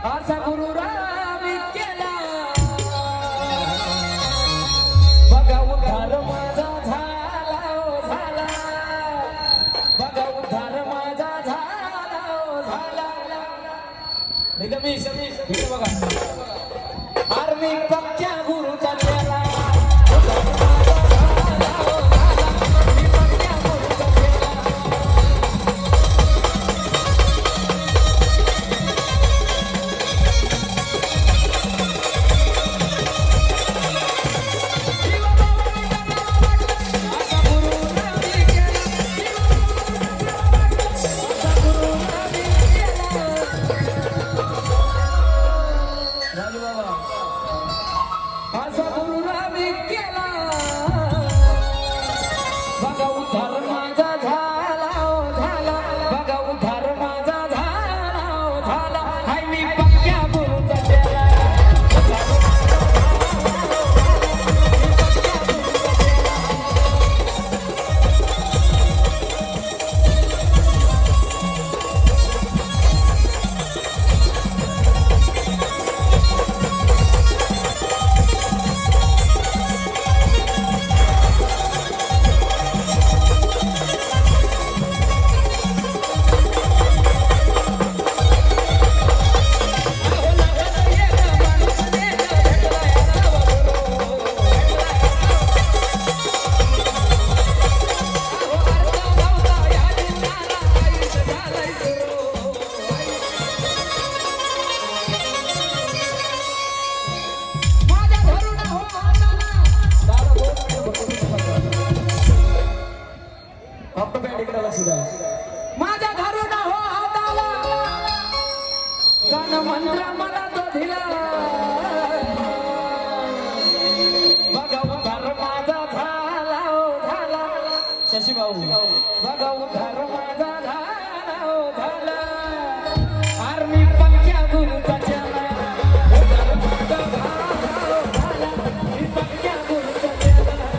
असा गुरु राम केला बघा उद्धार माझा झाला ओ झाला बघा उद्धार माझा झाला ओ झाला इथं बघा आर्मी पक्क्या गुरुचा केला माझ्या धरून हो हाताला कान मंत्र मला तो दिला बघा उद्धार माझा झाला ओ झाला शशी भाऊ बघा उद्धार माझा झाला ओ झाला आर्मी पक्क्या गुरुचा चला उद्धार माझा झाला ओ झाला मी पक्क्या गुरुचा चला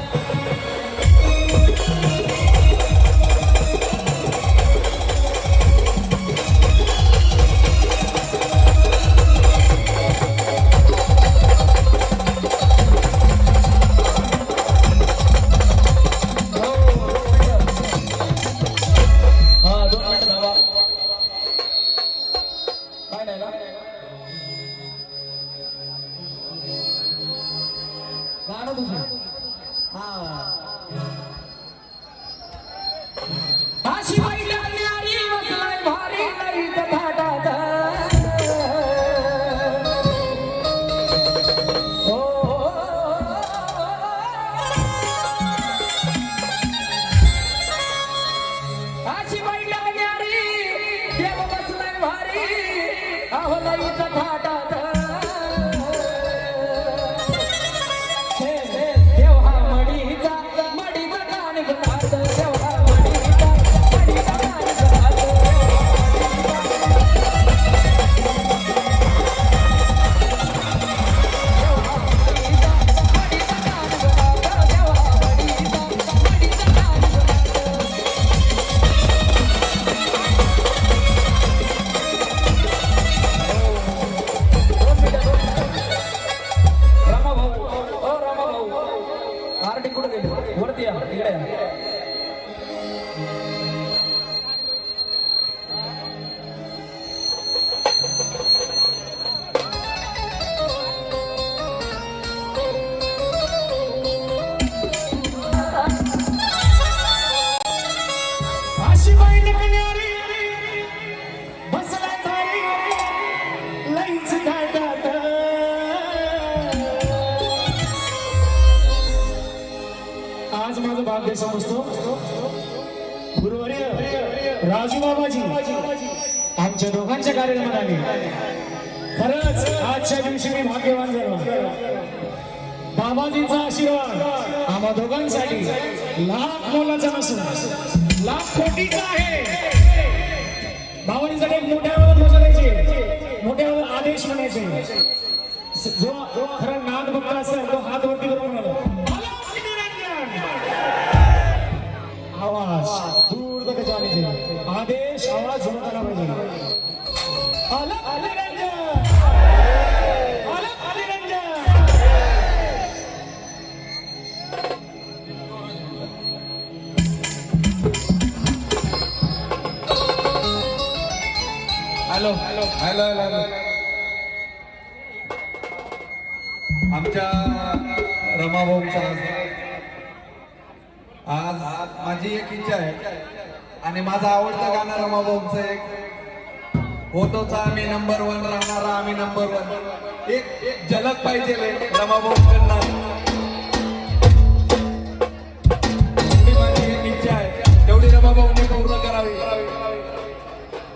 आज माझं भाग्य समजतो गुरुवर्य राजू बाबाजी आमच्या दोघांच्या कार्यक्रमात आले खरंच आजच्या दिवशी मी भाग्यवान झालो बाबाजींचा आशीर्वाद आम्हा दोघांसाठी लाख मोलाचा नसून लाख कोटीचा आहे बाबाजींसाठी एक मोठ्या आवाजात बसवायचे मोठ्या आवाजात आदेश म्हणायचे जो खरा नाद बघता असेल तो हात वरती करून आवाज दूर तक जाने आदेश आवाज होना पाहिजे अलग अलग हॅलो हॅलो हॅलो आमच्या रमाभाऊंचा आज माझी एक इच्छा आहे आणि माझं आवडतं गाणं रमाभाऊंचं एक होतोच आम्ही नंबर 1 राहणारा आम्ही नंबर 1 एक झलक पाहिजे रमाभाऊंकडनं